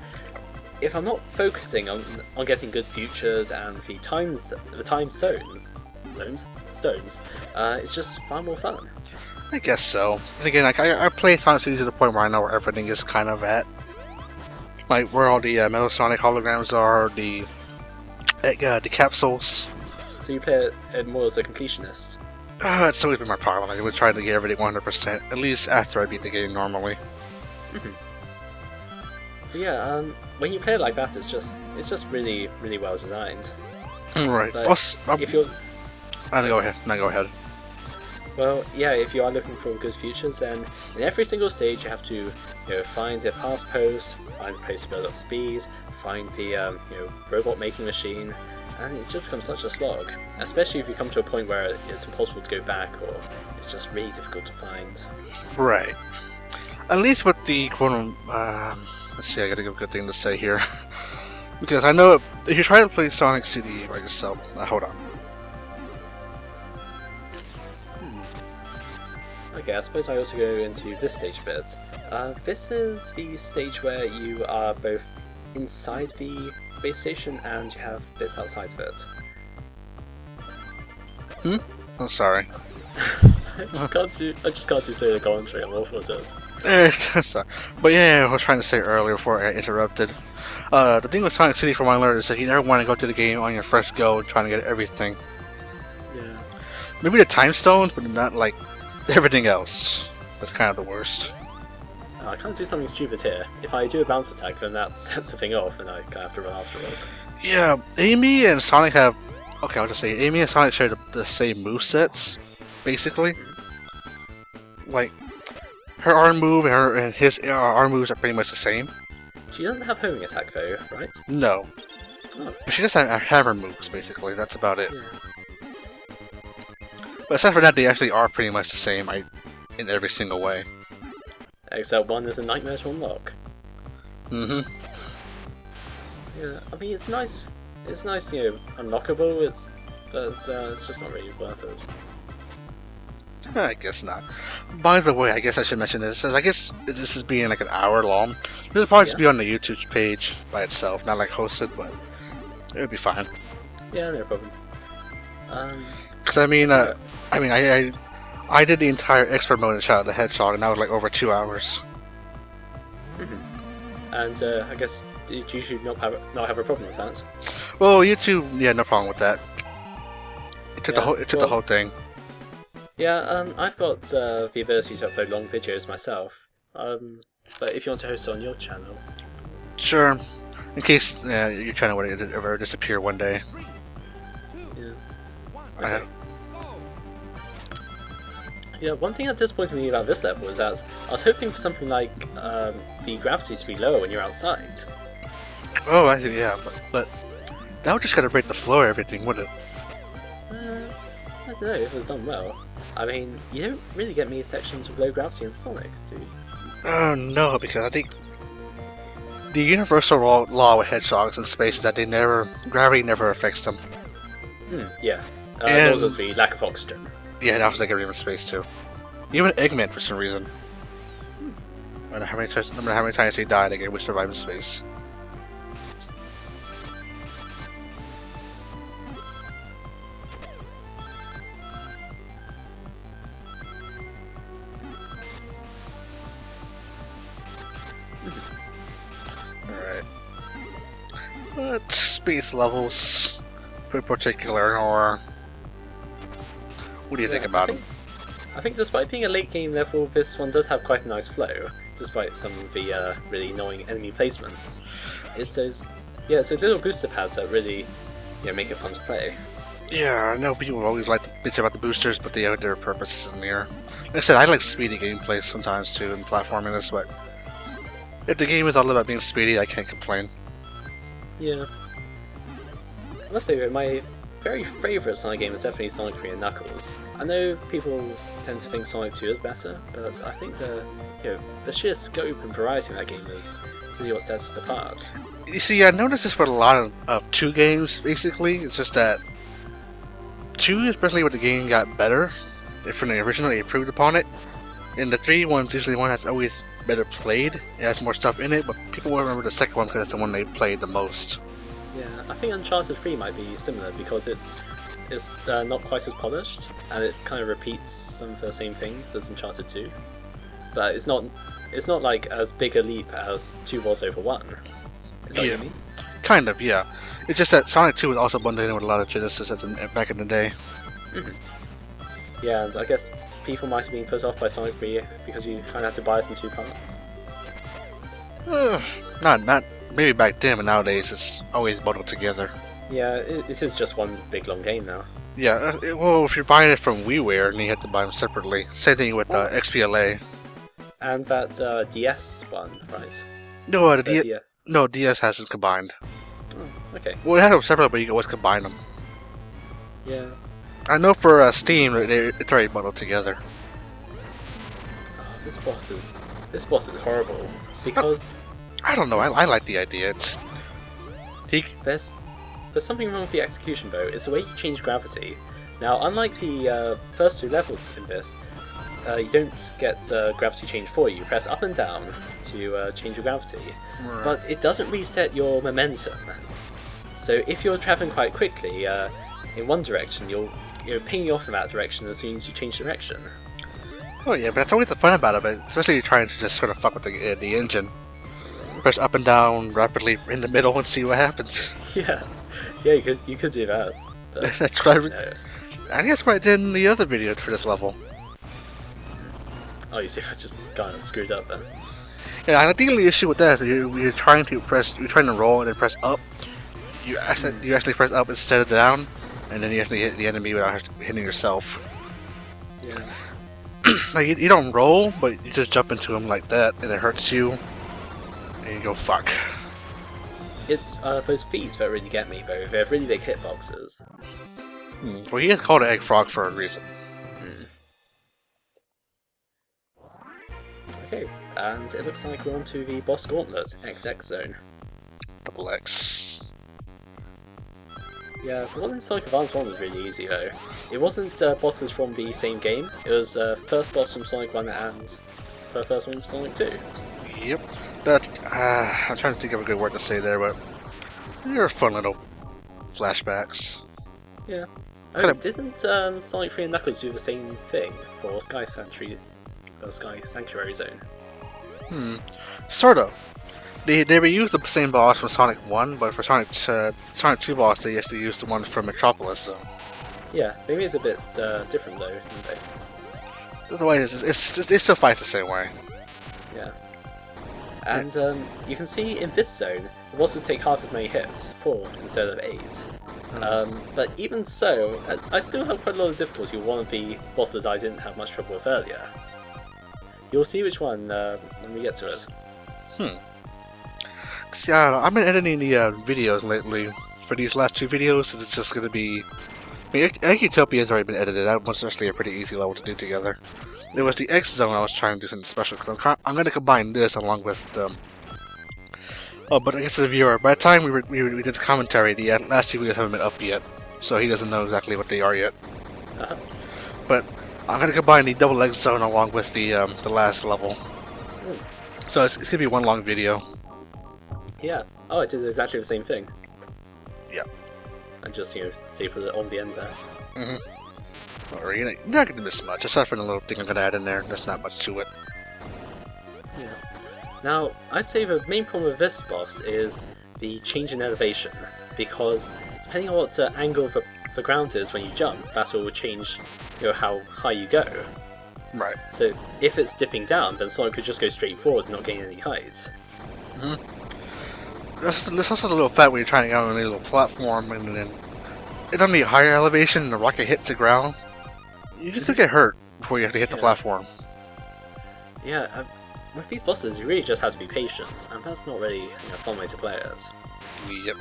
if I'm not focusing on getting good futures and the time stones, it's just far more fun. I guess so. And again, like I play Sonic CD to the point where I know where everything is kind of at. Like where all the Metal Sonic holograms are, the capsules. So you play it more as a completionist? It's always been my problem. I would try to get everything 100%, at least after I beat the game normally. But yeah, when you play it like that, it's just really, really well designed. Right. But if you're... Go ahead. Well, yeah, if you are looking for good futures, then in every single stage you have to, find a pass post, find a place to build up speed, find the, robot making machine, and it just becomes such a slog. Especially if you come to a point where it's impossible to go back, or it's just really difficult to find. Right. At least with the let's see, I gotta give a good thing to say here. Because I know if you try to play Sonic CD by yourself, hold on. Okay, I suppose I ought to go into this stage a bit. This is the stage where you are both inside the space station and you have bits outside of it. I'm sorry. I just can't do solo commentary, I'm awful at it. Sorry. But yeah, I was trying to say earlier before I got interrupted. The thing with Sonic City, from what I learned, is that you never want to go to the game on your first go trying to get everything. Yeah. Maybe the time stones, but not like everything else. That's kind of the worst. I can't do something stupid here. If I do a bounce attack, then that sets the thing off and I kind of have to run afterwards. Yeah, Amy and Sonic have... Okay, I'll just say Amy and Sonic share the same movesets, basically. Like, her arm move and his arm moves are pretty much the same. She doesn't have homing attack though, right? No. Oh. But she just has hammer moves, basically. That's about it. Yeah. But aside from that, they actually are pretty much the same in every single way. Except one is a nightmare to unlock. Mm-hmm. Yeah, I mean it's nice, unlockable, but it's just not really worth it. I guess not. By the way, I guess I should mention this, as I guess this is being like an hour long. This will probably just be on the YouTube page by itself, not like hosted, but it would be fine. Yeah, no problem. Because I did the entire expert mode in Shadow the Hedgehog, and that was like over 2 hours. And I guess you should not have a problem with that. Well, YouTube, yeah, no problem with that. It took the whole thing. Yeah, I've got the ability to upload long videos myself. But if you want to host it on your channel, sure. In case your channel would ever disappear one day. Yeah. Okay. Yeah, one thing that disappointed me about this level was that I was hoping for something like the gravity to be lower when you're outside. Oh, yeah, but that would just kind of break the flow of everything, wouldn't it? I don't know, if it was done well. I mean, you don't really get many sections with low gravity in Sonic, do you? Oh no, because I think the universal law with hedgehogs in space is that gravity never affects them. Yeah. And also the lack of oxygen. Yeah, that was like every in space too. Even Eggman for some reason. No matter how many times he died, again we survived in space. Alright. But space levels, in particular, or what do you think about them? I think despite being a late game level, this one does have quite a nice flow, despite some of the really annoying enemy placements. It's those little booster pads that really make it fun to play. Yeah, I know people always like to bitch about the boosters, but they have their purposes in here. Like I said, I like speedy gameplay sometimes too in platforming this, but if the game is all about being speedy, I can't complain. Yeah. I must say, my very favourite Sonic game is definitely Sonic 3 and Knuckles. I know people tend to think Sonic 2 is better, but I think the sheer scope and variety of that game is really what sets it apart. You see, I noticed this with a lot of 2 games, basically. It's just that 2, especially when the game got better, from the original, they improved upon it. And the 3 one's usually one that's always better played. It has more stuff in it, but people will remember the second one because that's the one they played the most. Yeah, I think Uncharted 3 might be similar because it's not quite as polished, and it kind of repeats some of the same things as Uncharted 2. But it's not like as big a leap as 2 was over 1. Is that what you mean? Kind of, yeah. It's just that Sonic 2 was also bundled in with a lot of Genesis back in the day. Yeah, and I guess people might have been put off by Sonic 3 because you kind of had to buy us in 2 parts. Not maybe back then, but nowadays it's always bundled together. Yeah, it is just one big long game now. Yeah, well, if you're buying it from WiiWare, then you have to buy them separately. Same thing with XBLA. And that DS one, right? No, no, DS hasn't combined. Oh, okay. Well, it has them separately, but you can always combine them. Yeah. I know for Steam, it's already bundled together. Oh, this boss is horrible because I don't know. I like the idea. It's there's something wrong with the execution though. It's the way you change gravity. Now, unlike the first 2 levels in this, you don't get gravity change for you. You press up and down to change your gravity, but it doesn't reset your momentum. So if you're traveling quite quickly in one direction, you're pinging off in that direction as soon as you change direction. Oh yeah, but that's always the fun about it, especially if you're trying to just sort of fuck with the engine. Press up and down rapidly in the middle and see what happens. Yeah, you could do that. But, that's what I guess what I did in the other video for this level. Oh, you see, I just kind of screwed up then. Yeah, I think the only issue with that is you're trying to roll and then press up. You actually press up instead of down, and then you actually hit the enemy without hitting yourself. Yeah. Like you don't roll, but you just jump into him like that, and it hurts you, and you go fuck. It's those feet that really get me though. They're really big hitboxes. Well, he is called an egg frog for a reason. Okay, and it looks like we're on to the boss gauntlet, XX Zone. Double X. Yeah, the one in Sonic Advance 1 was really easy though. It wasn't bosses from the same game, it was first boss from Sonic 1 and the first one from Sonic 2. Yep. I'm trying to think of a good word to say there, but they're fun little flashbacks. Yeah. Oh, didn't Sonic 3 and Knuckles do the same thing for Sky Sanctuary Zone? Sort of. They reused the same boss from Sonic 1, but for Sonic 2 boss, they used to use the one from Metropolis, so... Yeah, maybe it's a bit different though, isn't it? Otherwise, it still fights the same way. Yeah. And you can see in this zone, the bosses take half as many hits, 4 instead of 8. But even so, I still have quite a lot of difficulty with one of the bosses I didn't have much trouble with earlier. You'll see which one when we get to it. See, I don't know. I've been editing the videos lately for these last 2 videos, it's just going to be... I mean, Utopia has already been edited. That was actually a pretty easy level to do together. It was the X Zone I was trying to do something special, because I'm going to combine this along with the... Oh, but I guess the viewer, by the time we did the commentary, the last 2 videos haven't been up yet, so he doesn't know exactly what they are yet. But I'm going to combine the double X Zone along with the last level. So it's going to be one long video. Yeah. Oh, it did exactly the same thing. Yeah. And just, stapled it on the end there. You're not going to miss much, aside from the little thing I'm going to add in there. There's not much to it. Yeah. Now, I'd say the main problem with this boss is the change in elevation, because depending on what angle the ground is when you jump, that will change how high you go. Right. So if it's dipping down, then Sonic could just go straight forward and not gain any height. There's also the little fact when you're trying to get on a little platform and then it's on the higher elevation and the rocket hits the ground, you can still get hurt before you have to hit the platform. Yeah, with these bosses, you really just have to be patient, and that's not really a fun way to play it. Yep.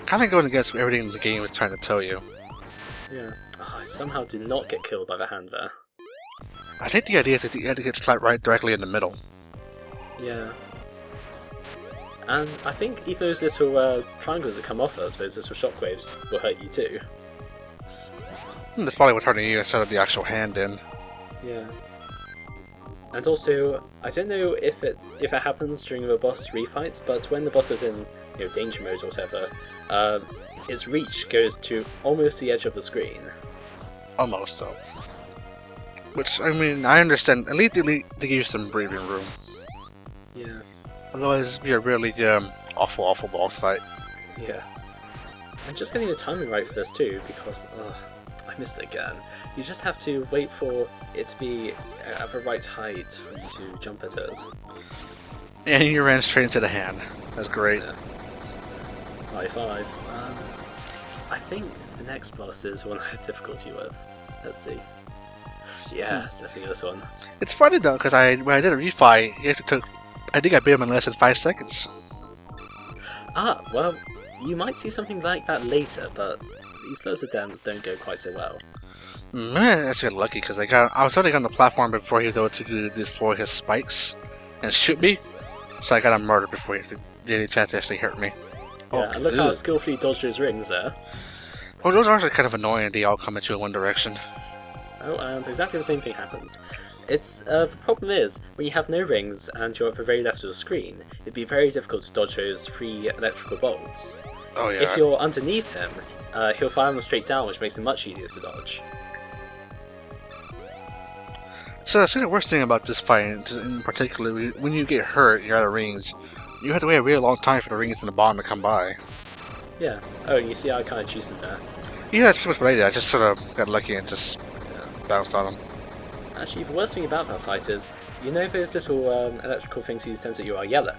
Kind of going against everything the game is trying to tell you. Yeah. Oh, I somehow did not get killed by the hand there. I think the idea is that you had to get slapped right directly in the middle. Yeah. And I think even those little triangles that come off of those little shockwaves will hurt you too. That's probably what's hurting you instead of the actual hand in. Yeah. And also, I don't know if it happens during the boss refights, but when the boss is in danger mode or whatever, its reach goes to almost the edge of the screen. Almost, though. Which, I mean, I understand. At least they give you some breathing room. Yeah. Otherwise, it'd be a really awful boss fight. Yeah. And just getting the timing right for this too, because I missed it again. You just have to wait for it to be at the right height for you to jump at it. And you ran straight into the hand. That's great. Yeah. High five. I think the next boss is one I had difficulty with. Let's see. Yeah, it's definitely this one. It's funny though, because when I did a refight, it took, I think I beat him in less than 5 seconds. Ah, well, you might see something like that later, but these first attempts don't go quite so well. Man, that's actually lucky, because I was already on the platform before he was able to deploy his spikes and shoot me, so I got him murdered before he had any chance to actually hurt me. Yeah, and look how skillfully dodged those rings there. Well, those are actually kind of annoying, they all come at you in one direction. Oh, and exactly the same thing happens. It's the problem is, when you have no rings and you're at the very left of the screen, it'd be very difficult to dodge those 3 electrical bolts. Oh yeah. If you're underneath him, he'll fire them straight down, which makes it much easier to dodge. So that's the worst thing about this fight, in particular, when you get hurt, you're out of range. You have to wait a really long time for the rings in the bottom to come by. Yeah. Oh, you see I kind of cheated there. Yeah, that's pretty much what I did. I just sort of got lucky and just bounced on him. Actually, the worst thing about that fight is, those little electrical things he sends at you are yellow?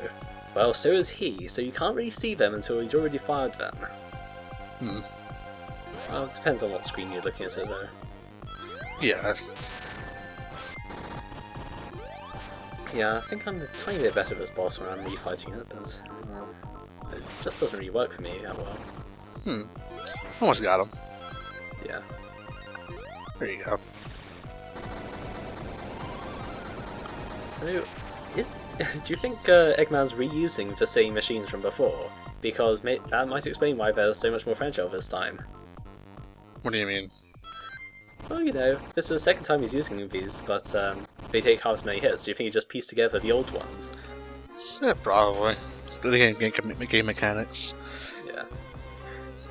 Well, so is he, so you can't really see them until he's already fired them. Well, it depends on what screen you're looking at it though. Yeah. Yeah, I think I'm a tiny bit better at this boss when I'm refighting it, but it just doesn't really work for me that well. Almost got him. Yeah. There you go. So, do you think Eggman's reusing the same machines from before? Because that might explain why they're so much more fragile this time. What do you mean? Well, this is the second time he's using these, but they take half as many hits. Do you think he just pieced together the old ones? Yeah, probably. The game mechanics.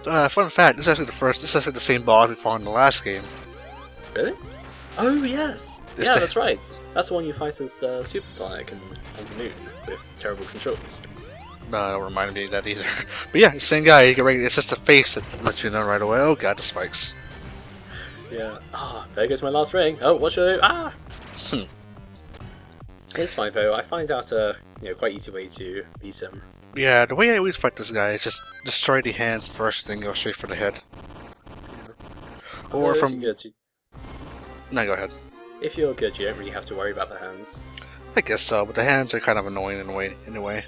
Yeah. Fun fact: this is actually the same boss we fought in the last game. Really? Oh yes. Yeah, that's right. That's the one you fight as Supersonic on the moon with terrible controls. No, don't remind me of that either. But yeah, same guy. It's just the face that lets you know right away. Oh god, the spikes. Yeah. There goes my last ring. Oh, what should I do? It's fine though. I find out a quite easy way to beat him. Yeah, the way I always fight this guy is just destroy the hands first, then go straight for the head. Yeah. Or from. No, go ahead. If you're good, you don't really have to worry about the hands. I guess so, but the hands are kind of annoying in a way.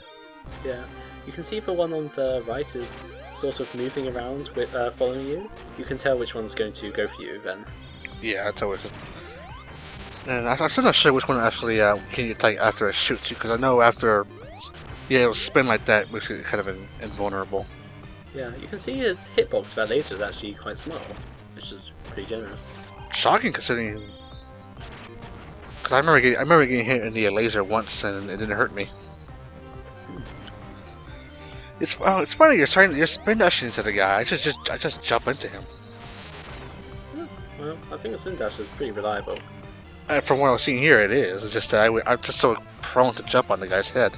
Yeah. You can see the one on the right is sort of moving around with following you. You can tell which one's going to go for you then. Yeah, that's always it. And I'm still not sure which one actually can you take after it shoots you, because I know after it'll spin like that, which is kind of invulnerable. Yeah, you can see his hitbox for that laser is actually quite small, which is pretty generous. Shocking considering, because I remember getting hit in the laser once and it didn't hurt me. It's funny you're spin dashing into the guy. I just jump into him. Well, I think the spin dash is pretty reliable. From what I was seeing here, it is. It's just that I'm just so prone to jump on the guy's head.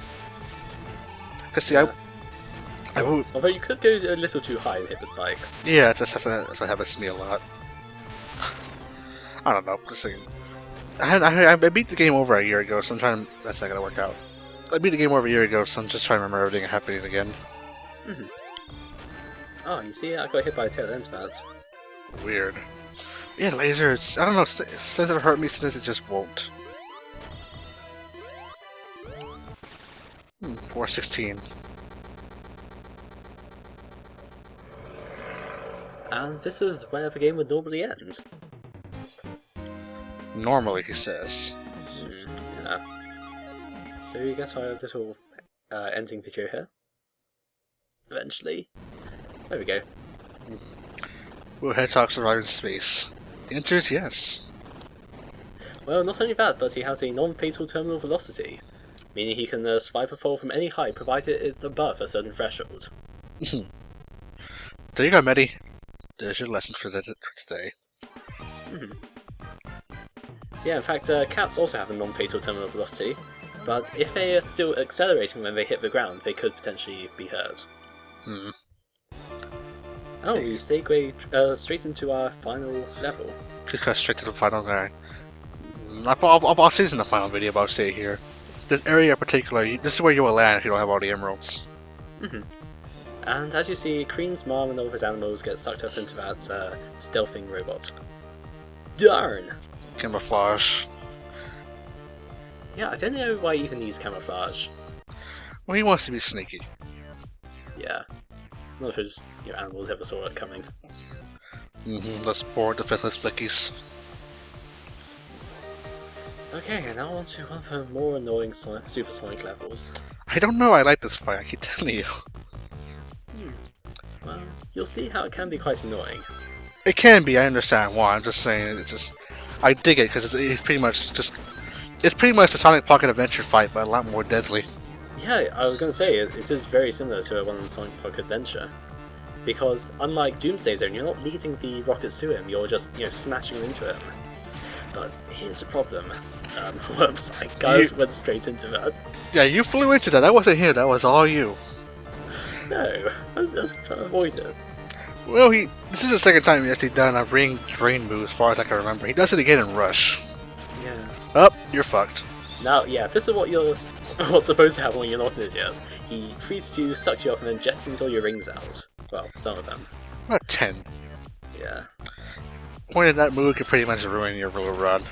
Cause see, yeah. Although you could go a little too high and hit the spikes. Yeah, that's what happens to me a lot. I don't know. I beat the game over a year ago, so I'm trying to. That's not gonna work out. I beat the game over a year ago, so I'm just trying to remember everything happening again. Oh, you see, I got hit by a tail end of that. Weird. Yeah, laser, it's, I don't know, it says it'll hurt me, says it just won't. 416. And this is where the game would normally end. Normally, he says. Yeah. So you get our little ending video here. Eventually. There we go. Will Hedgehog survive in space? The answer is yes. Well, not only that, but he has a non-fatal terminal velocity, meaning he can survive a fall from any height provided it's above a certain threshold. There you go, Medi. There's your lesson for today. Yeah, in fact, cats also have a non-fatal terminal velocity, but if they are still accelerating when they hit the ground, they could potentially be hurt. Oh, we segue straight into our final level. Just go straight to the final guy. I'll say this in the final video, but I'll say it here. This area in particular, this is where you will land if you don't have all the emeralds. And as you see, Cream's mom and all of his animals get sucked up into that stealthing robot. Darn! Camouflage. Yeah, I don't know why he even needs camouflage. Well, he wants to be sneaky. Yeah. Not if his animals ever saw it coming. Let's board the defenseless flickies. Okay, and now on to one of the more annoying supersonic levels. I don't know, I like this fight, I keep telling you. Well, you'll see how it can be quite annoying. It can be, I understand why, I'm just saying, I dig it, because it's pretty much the Sonic Pocket Adventure fight, but a lot more deadly. Yeah, I was going to say, it is very similar to one in Sonic Pocket Adventure. Because, unlike Doomsday Zone, you're not leading the rockets to him, you're just, smashing them into him. But here's the problem. Whoops, I went straight into that. Yeah, you flew into that, that wasn't him, that was all you. No, I was trying to avoid it. Well, this is the second time he's actually done a ring drain move as far as I can remember. He does it again in Rush. Yeah. Oh, you're fucked. Now, yeah, this is what's supposed to happen when you're not in it yet. He freezes you, sucks you up, and then jettisons all your rings out. Well, some of them. About 10. Yeah. Point of that move could pretty much ruin your little run.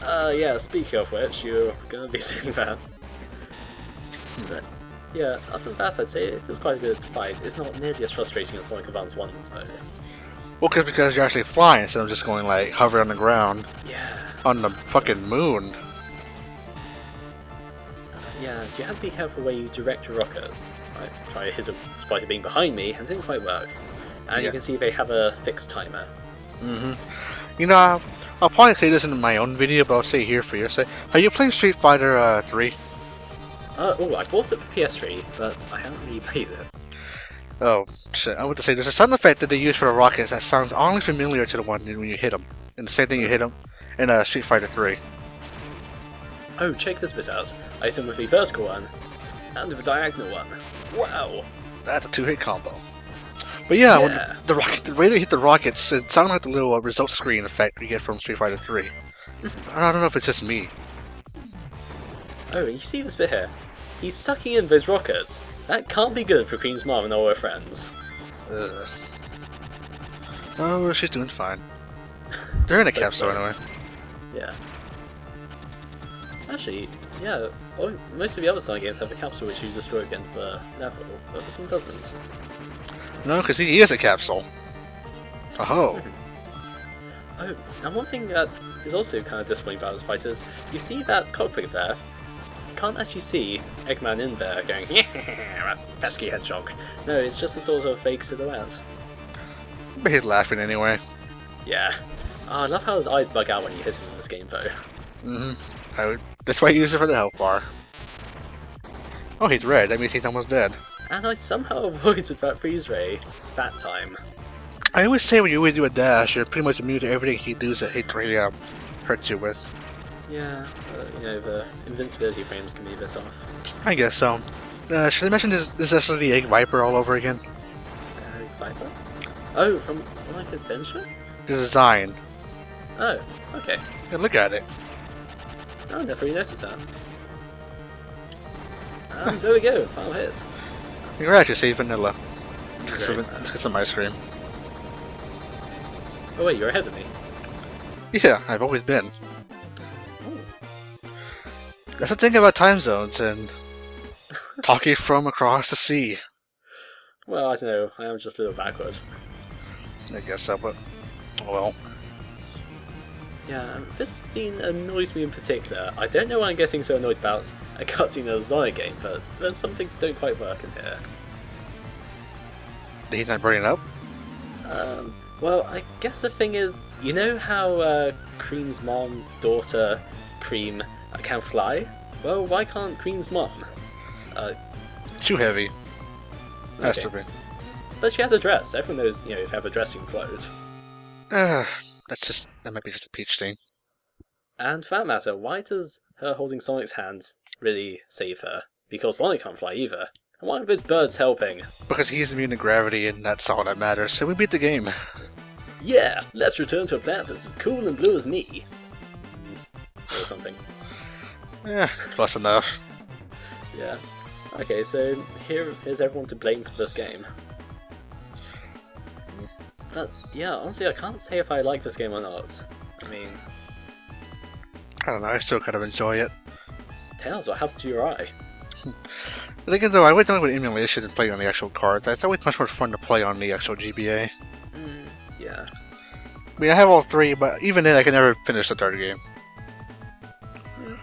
Yeah, speaking of which, you're gonna be seeing that. But, yeah, other than that, I'd say it is quite a good fight. It's not nearly as frustrating as Sonic Advance 1's, though. Well, because you're actually flying instead of just going, like, hover on the ground. Yeah. On the fucking moon. Yeah, you have to be careful where you direct your rockets. I tried to hit a spider being behind me, and it didn't quite work. And you can see they have a fixed timer. You know, I'll probably say this in my own video, but I'll say it here for you. Say, are you playing Street Fighter 3? Oh, I bought it for PS3, but I haven't really played it. Oh, shit. I want to say, there's a sound effect that they use for the rockets that sounds only familiar to the one when you hit them. And the same thing you hit them in Street Fighter 3. Oh, check this bit out. I hit him with the vertical one, and with the diagonal one. Wow! That's a two-hit combo. But yeah, when the way they hit the rockets, it sounded like the little result screen effect you get from Street Fighter 3. I don't know if it's just me. Oh, you see this bit here? He's sucking in those rockets. That can't be good for Queen's mom and all her friends. Ugh. Oh, she's doing fine. They're in a capsule anyway. Yeah. Actually, yeah, most of the other Sonic games have a capsule which you destroy at the end of the level, but this one doesn't. No, because he is a capsule. Oh. Oh, and one thing that is also kind of disappointing about this fight is, you see that cockpit there? You can't actually see Eggman in there going, yeah, pesky hedgehog. No, it's just a sort of fake silhouette. But he's laughing anyway. Yeah. Oh, I love how his eyes bug out when you hit him in this game, though. That's why I use it for the health bar. Oh, he's red. That means he's almost dead. And I somehow avoided that freeze ray that time. I always say when you do a dash, you're pretty much immune to everything he does that he really hurts you with. Yeah, the invincibility frames can be a bit off. I guess so. Should I mention this actually the Egg Viper all over again? Egg Viper? Oh, from Sonic Adventure? The design. Oh, okay. Yeah, look at it. Oh, I never really noticed that. And there we go, final hit. You're actually safe vanilla. Let's get some ice cream. Oh wait, you're ahead of me. Yeah, I've always been. Oh. That's the thing about time zones and talking from across the sea. Well, I don't know. I am just a little backward. I guess so, but well. Yeah, this scene annoys me in particular. I don't know why I'm getting so annoyed about a cutscene in a Sonic game, but there's some things that don't quite work in here. He's not burning up? Well, I guess the thing is, you know how Cream's mom's daughter, Cream, can fly? Well, why can't Cream's mom? Too heavy. Has Okay. to be. But she has a dress. Everyone knows, if you have a dress, you can float. That might be just a Peach thing. And for that matter, why does her holding Sonic's hand really save her? Because Sonic can't fly either. And why are those birds helping? Because he's immune to gravity and that's all that matters, so we beat the game. Yeah, let's return to a planet that's as cool and blue as me. Or something. Yeah, close enough. Yeah. Okay, so here's everyone to blame for this game. But yeah, honestly, I can't say if I like this game or not. I mean, I don't know, I still kind of enjoy it. Tails, what happened to your eye? The thing is though, I always done it with emulation and play on the actual cards. It's always much more fun to play on the actual GBA. Yeah. I mean, I have all three, but even then I can never finish the third game.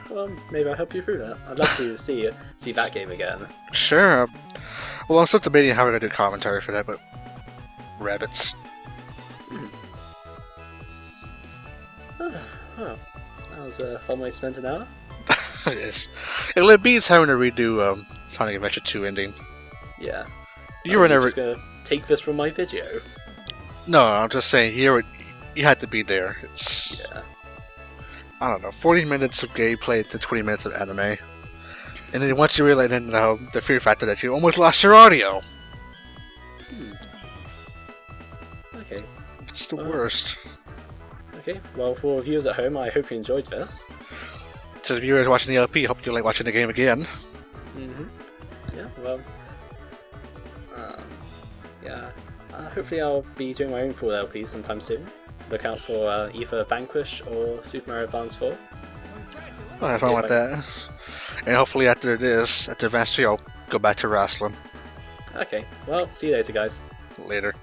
Well, maybe I'll help you through that. I'd love to see that game again. Sure. Well, I'm still debating how we're gonna do commentary for that, but rabbits. Oh, that was a fun way to spend an hour. Yes. It beats having to redo Sonic Adventure 2 ending. Yeah. You were never just gonna take this from my video. No, I'm just saying you had to be there. It's Yeah. I don't know, 40 minutes of gameplay to 20 minutes of anime, and then once you realize the fear factor that you almost lost your audio. Okay. It's the worst. Okay. Well, for viewers at home, I hope you enjoyed this. To the viewers watching the LP, hope you like watching the game again. Yeah. Well. Yeah. Hopefully, I'll be doing my own full LP sometime soon. Look out for either Vanquish or Super Mario Advance 4. Well, have fun with that. And hopefully after Advance 3, I'll go back to wrestling. Okay, well, see you later, guys. Later.